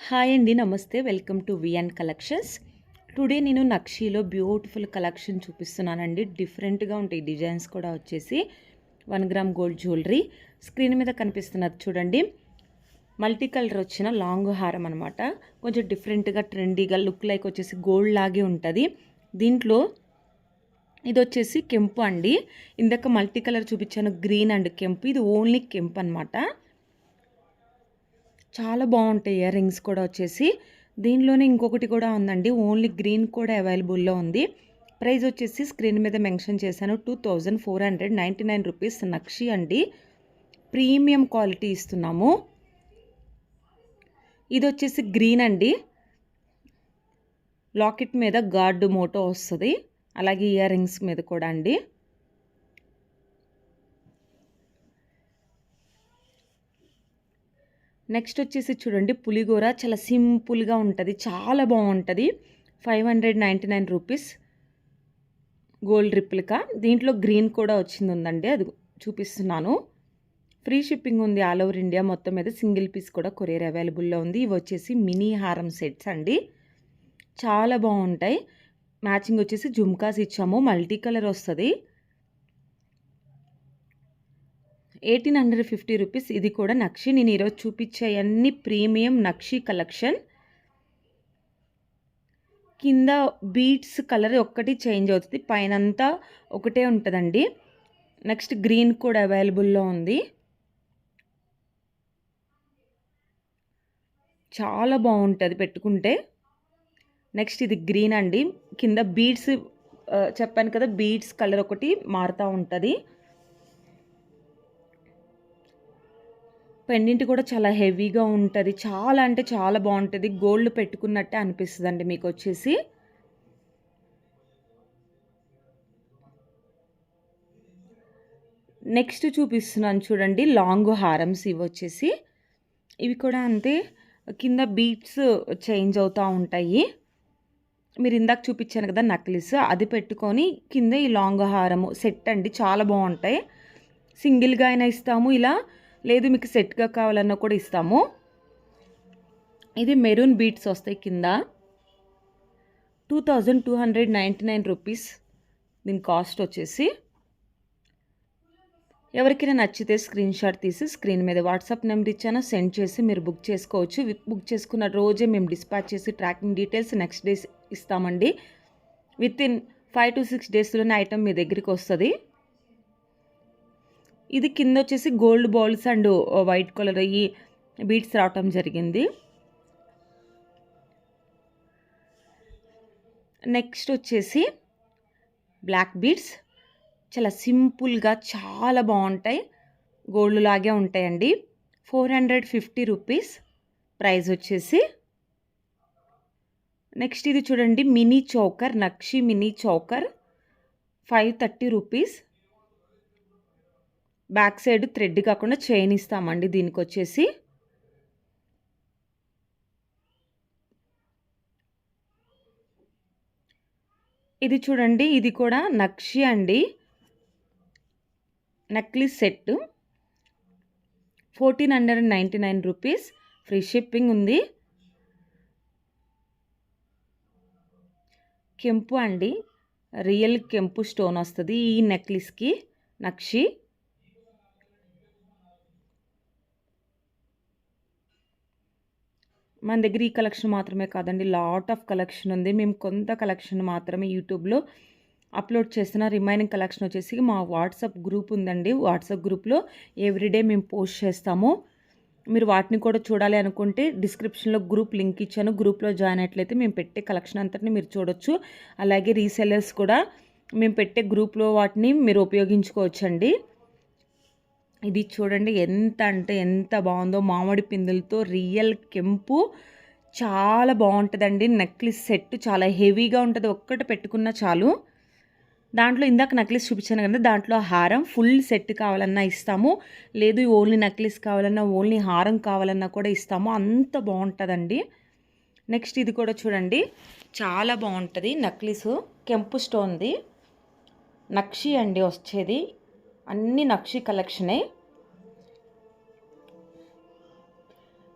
Hi అండి, నమస్తే. Welcome to VN collections. Today నేను నక్షీలో బ్యూటిఫుల్ కలెక్షన్ చూపిస్తున్నానండి. డిఫరెంట్గా ఉంటాయి డిజైన్స్ కూడా వచ్చేసి 1 గ్రామ్ గోల్డ్ జ్యువెలరీ. స్క్రీన్ మీద కనిపిస్తున్నది చూడండి, మల్టీ కలర్ వచ్చిన లాంగ్ హారం అనమాట. కొంచెం డిఫరెంట్గా ట్రెండీగా లుక్ లైక్ వచ్చేసి గోల్డ్ లాగే ఉంటుంది. దీంట్లో ఇది వచ్చేసి కెంపు అండి. ఇందాక మల్టీ కలర్ చూపించాను, గ్రీన్ అండ్ కెంపు. ఇది ఓన్లీ కెంపు అనమాట. చాలా బాగుంటాయి ఇయర్ రింగ్స్ కూడా వచ్చేసి. దీనిలోనే ఇంకొకటి కూడా ఉందండి, ఓన్లీ గ్రీన్ కూడా అవైలబుల్లో ఉంది. ప్రైస్ వచ్చేసి స్క్రీన్ మీద మెన్షన్ చేశాను, 2499 రూపీస్. నక్షి అండి, ప్రీమియం క్వాలిటీ ఇస్తున్నాము. ఇది వచ్చేసి గ్రీన్ అండి, లాకెట్ మీద గార్డు మోటో వస్తుంది, అలాగే ఇయర్ రింగ్స్ మీద కూడా అండి. నెక్స్ట్ వచ్చేసి చూడండి, పులిగోర చాలా సింపుల్గా ఉంటుంది, చాలా బాగుంటుంది. 599 రూపీస్ గోల్డ్ రిప్లికా. దీంట్లో గ్రీన్ కూడా ఉందండి, అది చూపిస్తున్నాను. ఫ్రీ షిప్పింగ్ ఉంది ఆల్ ఓవర్ ఇండియా మొత్తం మీద. సింగిల్ పీస్ కూడా కొరియర్ అవైలబుల్లో ఉంది. ఇవి వచ్చేసి మినీ హారం సెట్స్ అండి, చాలా బాగుంటాయి. మ్యాచింగ్ వచ్చేసి జుమ్కాస్ ఇచ్చాము, మల్టీ కలర్ వస్తుంది. 1850 రూపీస్. ఇది కూడా నక్షి. నేను ఈరోజు చూపించే అన్ని ప్రీమియం నక్షి కలెక్షన్. కింద బీడ్స్ కలర్ ఒక్కటి చేంజ్ అవుతుంది, పైన అంతా ఒకటే ఉంటుందండి. నెక్స్ట్ గ్రీన్ కూడా అవైలబుల్లో ఉంది, చాలా బాగుంటుంది పెట్టుకుంటే. నెక్స్ట్ ఇది గ్రీన్ అండి, కింద బీడ్స్ చెప్పాను కదా, బీడ్స్ కలర్ ఒకటి మారుతూ ఉంటుంది. పెండెంట్ కూడా చాలా హెవీగా ఉంటుంది, చాలా అంటే చాలా బాగుంటుంది. గోల్డ్ పెట్టుకున్నట్టే అనిపిస్తుంది అండి మీకు వచ్చేసి. నెక్స్ట్ చూపిస్తున్నాను చూడండి, లాంగ్ హారమ్స్. ఇవి వచ్చేసి ఇవి కూడా అంతే, కింద బీట్స్ చేంజ్ అవుతూ ఉంటాయి. మీరు ఇందాక చూపించాను కదా నక్లిస్, అది పెట్టుకొని కింద ఈ లాంగ్ హారము సెట్ అండి, చాలా బాగుంటాయి. సింగిల్గా అయినా ఇస్తాము ఇలా, లేదు మీకు సెట్గా కావాలన్నా కూడా ఇస్తాము. ఇది మెరూన్ బీట్స్ వస్తాయి కింద. 2299 రూపీస్ దీని కాస్ట్ వచ్చేసి. ఎవరికైనా నచ్చితే స్క్రీన్ షాట్ తీసి స్క్రీన్ మీద వాట్సాప్ నెంబర్ ఇచ్చాను, సెండ్ చేసి మీరు బుక్ చేసుకోవచ్చు. బుక్ చేసుకున్న రోజే మేము డిస్పాచ్ చేసి ట్రాకింగ్ డీటెయిల్స్ నెక్స్ట్ డేస్ ఇస్తామండి. వితిన్ 5 to 6 డేస్లోనే ఐటమ్ మీ దగ్గరికి వస్తుంది. ఇది కింద వచ్చేసి gold balls and white colour ఈ బీడ్స్ రావటం జరిగింది. నెక్స్ట్ వచ్చేసి బ్లాక్ బీడ్స్, చాలా సింపుల్గా చాలా బాగుంటాయి, గోల్డ్ లాగే ఉంటాయండి. 450 రూపీస్ ప్రైస్ వచ్చేసి. నెక్స్ట్ ఇది చూడండి, మినీ చౌకర్, నక్షి mini choker, 530 rupees. Back side thread కాకుండా చైన్ ఇస్తామండి దీనికి వచ్చేసి. ఇది చూడండి, ఇది కూడా నక్షి అండి, necklace set, 1499 rupees. Free shipping ఉంది. కెంపు అండి, రియల్ కెంపు స్టోన్ వస్తుంది ఈ నెక్లెస్కి, నక్షి. మన దగ్గర ఈ కలెక్షన్ మాత్రమే కాదండి, లాట్ ఆఫ్ కలెక్షన్ ఉంది. మేము కొంత కలెక్షన్ మాత్రమే యూట్యూబ్లో అప్లోడ్ చేస్తున్న. రిమైనింగ్ కలెక్షన్ వచ్చేసి మా వాట్సాప్ గ్రూప్ ఉందండి, వాట్సాప్ గ్రూప్లో ఎవ్రీడే మేము పోస్ట్ చేస్తాము. మీరు వాటిని కూడా చూడాలి అనుకుంటే డిస్క్రిప్షన్లో గ్రూప్ లింక్ ఇచ్చాను, గ్రూప్లో జాయిన్ అయినట్లయితే మేము పెట్టే కలెక్షన్ అంతటిని మీరు చూడొచ్చు. అలాగే రీసెల్లర్స్ కూడా మేము పెట్టే గ్రూప్లో వాటిని మీరు ఉపయోగించుకోవచ్చండి. ఇది చూడండి ఎంత అంటే ఎంత బాగుందో, మామిడి పిందులతో రియల్ కెంపు, చాలా బాగుంటుందండి. నెక్లెస్ సెట్ చాలా హెవీగా ఉంటుంది, ఒక్కటి పెట్టుకున్నా చాలు. దాంట్లో ఇందాక నెక్లెస్ చూపించాను కదా, దాంట్లో హారం ఫుల్ సెట్ కావాలన్నా ఇస్తాము, లేదు ఓన్లీ నెక్లెస్ కావాలన్నా, ఓన్లీ హారం కావాలన్నా కూడా ఇస్తాము, అంత బాగుంటుందండి. నెక్స్ట్ ఇది కూడా చూడండి, చాలా బాగుంటుంది. నెక్లెస్ కెంపు స్టోన్ది, నక్షి అండి వచ్చేది, అన్ని నక్షి కలెక్షనే.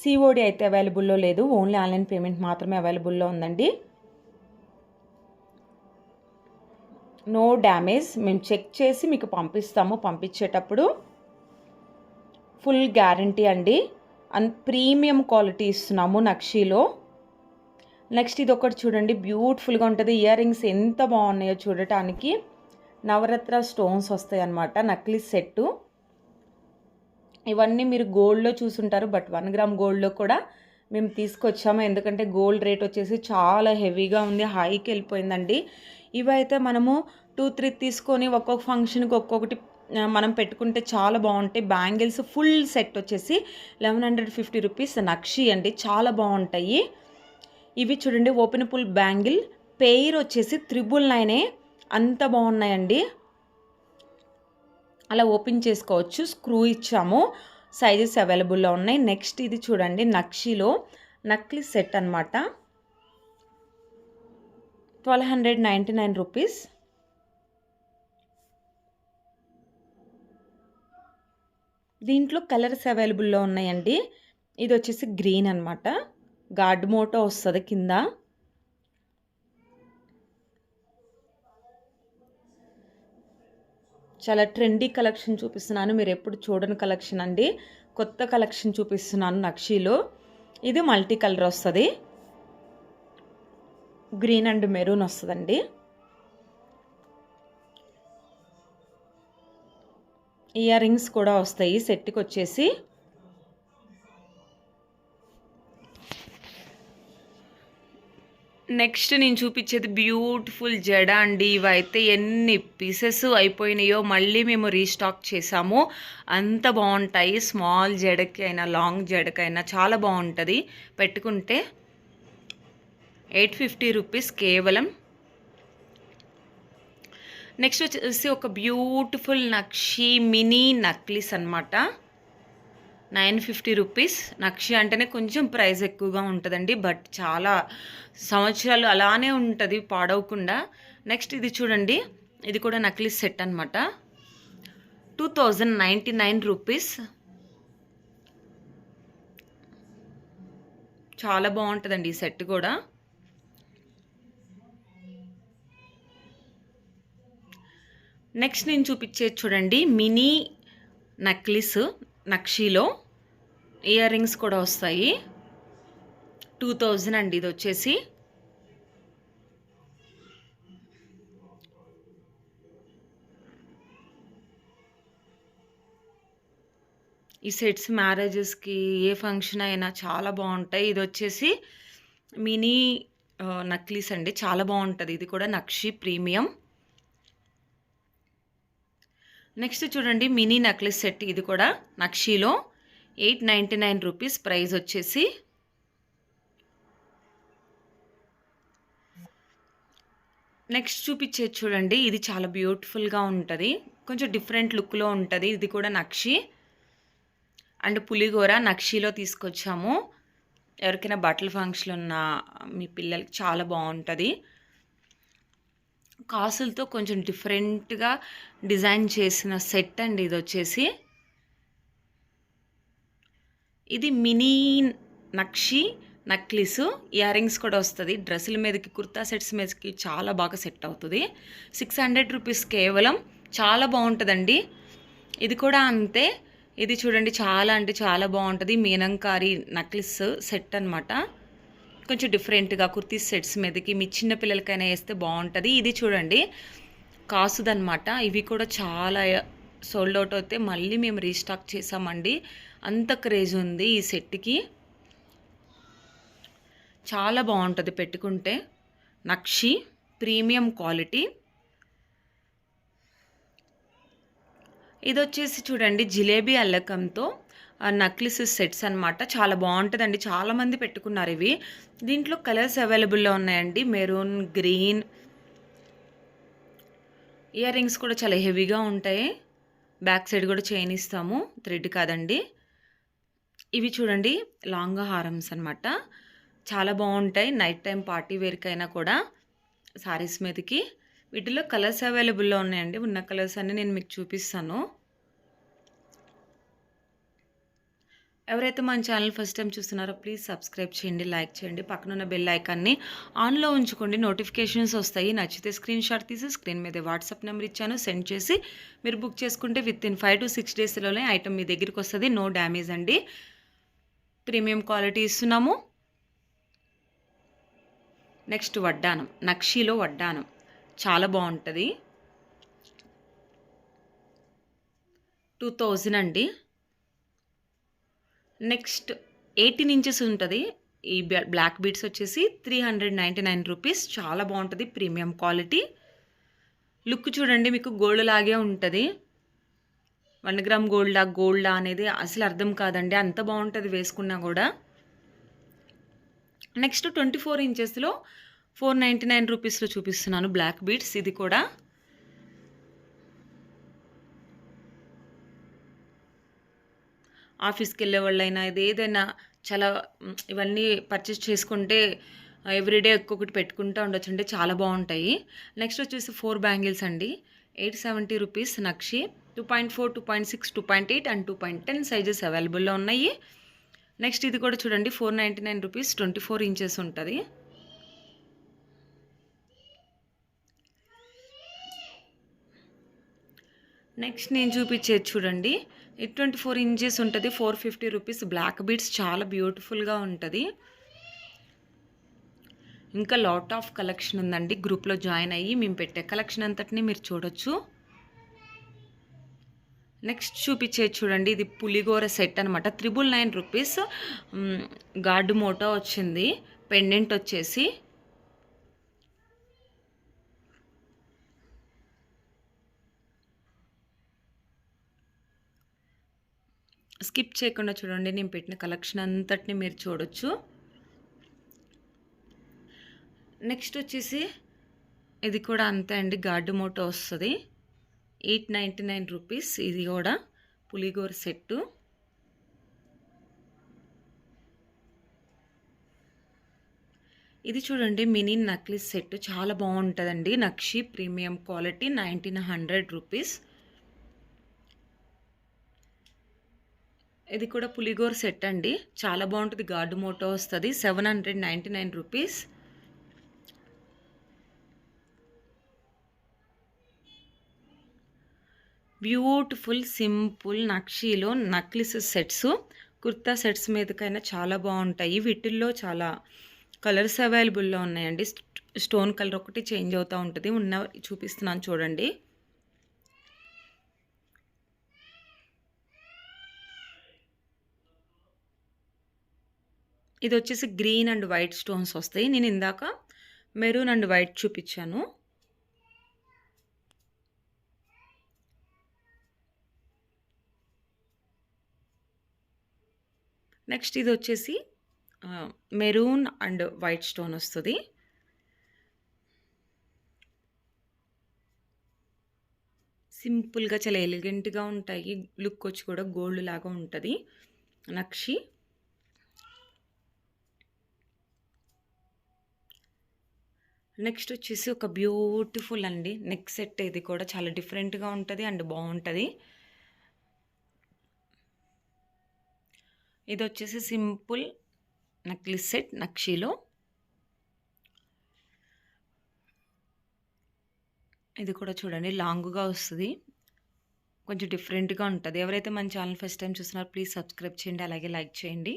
సిఓడి అయితే అవైలబుల్లో లేదు, ఓన్లీ ఆన్లైన్ పేమెంట్ మాత్రమే అవైలబుల్లో ఉందండి. నో డ్యామేజ్, మేము చెక్ చేసి మీకు పంపిస్తాము. పంపించేటప్పుడు ఫుల్ గ్యారంటీ అండి. ప్రీమియం క్వాలిటీ ఇస్తున్నాము నక్షీలో. నెక్స్ట్ ఇది ఒకటి చూడండి, బ్యూటిఫుల్గా ఉంటుంది. ఇయర్ రింగ్స్ ఎంత బాగున్నాయో చూడటానికి. నవరత్న స్టోన్స్ వస్తాయి అన్నమాట, నక్లీస్ సెట్టు. ఇవన్నీ మీరు గోల్డ్లో చూసుంటారు, బట్ 1 గ్రామ్ గోల్డ్లో కూడా మేము తీసుకొచ్చాము. ఎందుకంటే గోల్డ్ రేట్ వచ్చేసి చాలా హెవీగా ఉంది, హైకి వెళ్ళిపోయిందండి. ఇవైతే మనము 2-3 తీసుకొని ఒక్కొక్క ఫంక్షన్కి ఒక్కొక్కటి మనం పెట్టుకుంటే చాలా బాగుంటాయి. బ్యాంగిల్స్ ఫుల్ సెట్ వచ్చేసి 1150 రూపీస్ నక్షి అండి, చాలా బాగుంటాయి. ఇవి చూడండి, ఓపెన్ పుల్ బ్యాంగిల్ పెయిర్ వచ్చేసి 999, అంత బాగున్నాయండి. అలా ఓపెన్ చేసుకోవచ్చు, స్క్రూ ఇచ్చాము, సైజెస్ అవైలబుల్లో ఉన్నాయి. నెక్స్ట్ ఇది చూడండి, నక్షిలో నక్లీస్ సెట్ అనమాట, 1299 రూపీస్. దీంట్లో కలర్స్ అవైలబుల్లో ఉన్నాయండి. ఇది వచ్చేసి గ్రీన్ అనమాట, గార్డ్ మోటో వస్తుంది కింద. చాలా ట్రెండీ కలెక్షన్ చూపిస్తున్నాను, మీరు ఎప్పుడు చూడని కలెక్షన్ అండి. కొత్త కలెక్షన్ చూపిస్తున్నాను నక్షీలో. ఇది మల్టీ కలర్ వస్తుంది, గ్రీన్ అండ్ మెరూన్ వస్తుందండి. ఇయర్ రింగ్స్ కూడా వస్తాయి సెట్కి వచ్చేసి. నెక్స్ట్ నేను చూపించేది బ్యూటిఫుల్ జడ అండి. ఇవైతే ఎన్ని పీసెస్ అయిపోయినాయో మళ్ళీ మేము రీస్టాక్ చేసాము. అంత బాగుంటాయి, స్మాల్ జడకి అయినా లాంగ్ జడకైనా చాలా బాగుంటుంది పెట్టుకుంటే. 850 రూపీస్ కేవలం. నెక్స్ట్ వచ్చేసి ఒక బ్యూటిఫుల్ నక్షి మినీ నక్లీస్ అనమాట, 950 రూపీస్. నక్షి అంటేనే కొంచెం ప్రైస్ ఎక్కువగా ఉంటుందండి, బట్ చాలా సంవత్సరాలు అలానే ఉంటుంది పాడవకుండా. నెక్స్ట్ ఇది చూడండి, ఇది కూడా నక్లీస్ సెట్ అనమాట, 2099 రూపీస్. చాలా బాగుంటుందండి ఈ సెట్ కూడా. నెక్స్ట్ నేను చూపించేది చూడండి, మినీ నక్లీస్ నక్షీలో ఇయర్ రింగ్స్ కూడా వస్తాయి, 2000 అండి ఇది వచ్చేసి. ఈ సెట్స్ మ్యారేజెస్కి ఏ ఫంక్షన్ అయినా చాలా బాగుంటాయి. ఇది వచ్చేసి మినీ నక్లీస్ అండి, చాలా బాగుంటుంది. ఇది కూడా నక్షి ప్రీమియం. నెక్స్ట్ చూడండి, మినీ నక్లెస్ సెట్, ఇది కూడా నక్షీలో 899 రూపీస్ ప్రైస్ వచ్చేసి. నెక్స్ట్ చూపించేది చూడండి, ఇది చాలా బ్యూటిఫుల్గా ఉంటుంది, కొంచెం డిఫరెంట్ లుక్లో ఉంటుంది. ఇది కూడా నక్షి అండ్ పులిగోర నక్షీలో తీసుకొచ్చాము. ఎవరికైనా బట్టల ఫంక్షన్ ఉన్న మీ పిల్లలకి చాలా బాగుంటుంది. కాసులతో కొంచెం డిఫరెంట్గా డిజైన్ చేసిన సెట్ అండి ఇది వచ్చేసి. ఇది మినీ నక్షి నక్లీసు, ఇయర్ రింగ్స్ కూడా వస్తుంది. డ్రెస్సుల మీదకి, కుర్తా సెట్స్ మీదకి చాలా బాగా సెట్ అవుతుంది. 600 రూపీస్ కేవలం, చాలా బాగుంటుందండి. ఇది కూడా అంతే. ఇది చూడండి, చాలా అంటే చాలా బాగుంటుంది. మీనంకారి నక్లీస్ సెట్ అనమాట, కొంచెం డిఫరెంట్గా కుర్తీ సెట్స్ మీదకి మీ చిన్న పిల్లలకైనా వేస్తే బాగుంటుంది. ఇది చూడండి, కాసుదనమాట. ఇవి కూడా చాలా సోల్డ్ అవుట్ అవుతే మళ్ళీ మేము రీస్టాక్ చేసామండి, అంత క్రేజ్ ఉంది ఈ సెట్కి. చాలా బాగుంటుంది పెట్టుకుంటే, నక్షి ప్రీమియం క్వాలిటీ. ఇది వచ్చేసి చూడండి, జిలేబీ అల్లకంతో నక్లీస్ సెట్స్ అనమాట, చాలా బాగుంటుందండి. చాలామంది పెట్టుకున్నారు ఇవి. దీంట్లో కలర్స్ అవైలబుల్లో ఉన్నాయండి, మెరూన్, గ్రీన్. ఇయర్ రింగ్స్ కూడా చాలా హెవీగా ఉంటాయి. బ్యాక్ సైడ్ కూడా చైన్ ఇస్తాము, థ్రెడ్ కాదండి. ఇవి చూడండి, లాంగ్ హారమ్స్ అనమాట, చాలా బాగుంటాయి. నైట్ టైం పార్టీ వేర్కైనా కూడా సారీస్ మీదకి. వీటిలో కలర్స్ అవైలబుల్లో ఉన్నాయండి, ఉన్న కలర్స్ అన్నీ నేను మీకు చూపిస్తాను. ఎవరైతే మన ఛానల్ ఫస్ట్ టైం చూస్తున్నారో ప్లీజ్ సబ్స్క్రైబ్ చేయండి, లైక్ చేయండి, పక్కనున్న బెల్ ఐకాన్ని ఆన్లో ఉంచుకోండి, నోటిఫికేషన్స్ వస్తాయి. నచ్చితే స్క్రీన్ షాట్ తీసి స్క్రీన్ మీద వాట్సాప్ నెంబర్ ఇచ్చాను, సెండ్ చేసి మీరు బుక్ చేసుకుంటే వితిన్ 5 to 6 డేస్లోనే ఐటమ్ మీ దగ్గరికి వస్తుంది. నో డ్యామేజ్ అండి, ప్రీమియం క్వాలిటీ ఇస్తున్నాము. నెక్స్ట్ వడ్డానం, నక్షీలో వడ్డానం చాలా బాగుంటుంది. 2000 అండి. నెక్స్ట్ 18 ఇంచెస్ ఉంటుంది. ఈ బ్లాక్ బీడ్స్ వచ్చేసి 399 రూపీస్. చాలా బాగుంటుంది, ప్రీమియం క్వాలిటీ. లుక్ చూడండి, మీకు గోల్డ్ లాగే ఉంటుంది. 1 గ్రామ్ గోల్డా అనేది అసలు అర్థం కాదండి, అంత బాగుంటుంది వేసుకున్నా కూడా. నెక్స్ట్ 24 ఇంచెస్లో 499 రూపీస్లో చూపిస్తున్నాను బ్లాక్ బీడ్స్. ఇది కూడా ఆఫీస్కి వెళ్ళే వాళ్ళైనా ఇది ఏదైనా చాలా ఇవన్నీ పర్చేస్ చేసుకుంటే ఎవ్రీడే ఒక్కొక్కటి పెట్టుకుంటూ ఉండొచ్చు అండి, చాలా బాగుంటాయి. నెక్స్ట్ వచ్చేసి 4 బ్యాంగిల్స్ అండి, 870 రూపీస్. నక్షి 2.4, 2.6, 2.8 అండ్ 2.10 సైజెస్ అవైలబుల్లో ఉన్నాయి. నెక్స్ట్ ఇది కూడా చూడండి, 499 రూపీస్, 24 ఇంచెస్ ఉంటుంది. నెక్స్ట్ నేను చూపించేది చూడండి, 24 ఇంచెస్ ఉంటుంది, 450 రూపీస్. బ్లాక్ బీడ్స్ చాలా బ్యూటిఫుల్గా ఉంటుంది. ఇంకా లాట్ ఆఫ్ కలెక్షన్ ఉందండి, గ్రూప్లో జాయిన్ అయ్యి మేము పెట్టే కలెక్షన్ అంతటిని మీరు చూడొచ్చు. నెక్స్ట్ చూపించేది చూడండి, ఇది పులిగోర సెట్ అనమాట, 999 రూపీస్. గార్డు మోటో వచ్చింది, పెండెంట్ వచ్చేసి. స్కిప్ చేయకుండా చూడండి, నేను పెట్టిన కలెక్షన్ అంతటిని మీరు చూడొచ్చు. నెక్స్ట్ వచ్చేసి ఇది కూడా అంతే అండి, గార్డు మోటో వస్తుంది, 899 రూపీస్. ఇది కూడా పులిగోర సెట్టు. ఇది చూడండి, మినీ నక్లిస్ సెట్ చాలా బాగుంటుందండి, నక్షి ప్రీమియం క్వాలిటీ, 1900 రూపీస్. ఇది కూడా పులిగోర సెట్ అండి, చాలా బాగుంటుంది, గార్డు మోటో వస్తుంది, 799 రూపీస్. బ్యూటిఫుల్ సింపుల్ నక్షీలో నక్లిస్ సెట్స్, కుర్తా సెట్స్ మీదకైనా చాలా బాగుంటాయి. వీటిల్లో చాలా కలర్స్ అవైలబుల్లో ఉన్నాయండి. స్టోన్ కలర్ ఒకటి చేంజ్ అవుతూ ఉంటుంది, చూపిస్తున్నాను చూడండి. ఇది వచ్చేసి గ్రీన్ అండ్ వైట్ స్టోన్స్ వస్తాయి. నేను ఇందాక మెరూన్ అండ్ వైట్ చూపించాను. నెక్స్ట్ ఇది వచ్చేసి మెరూన్ అండ్ వైట్ స్టోన్ వస్తుంది. సింపుల్గా చాలా ఎలిగెంట్గా ఉంటాయి, లుక్ వచ్చి కూడా గోల్డ్ లాగా ఉంటుంది నక్షి. నెక్స్ట్ వచ్చేసి ఒక బ్యూటిఫుల్ అండి నెక్ సెట్, ఇది కూడా చాలా డిఫరెంట్గా ఉంటుంది అండ్ బాగుంటుంది. ఇది వచ్చేసి సింపుల్ నక్లిస్ సెట్ నక్షీలో. ఇది కూడా చూడండి, లాంగ్గా వస్తుంది, కొంచెం డిఫరెంట్గా ఉంటుంది. ఎవరైతే మన ఛానల్ ఫస్ట్ టైం చూస్తున్నారో ప్లీజ్ సబ్స్క్రైబ్ చేయండి, అలాగే లైక్ చేయండి.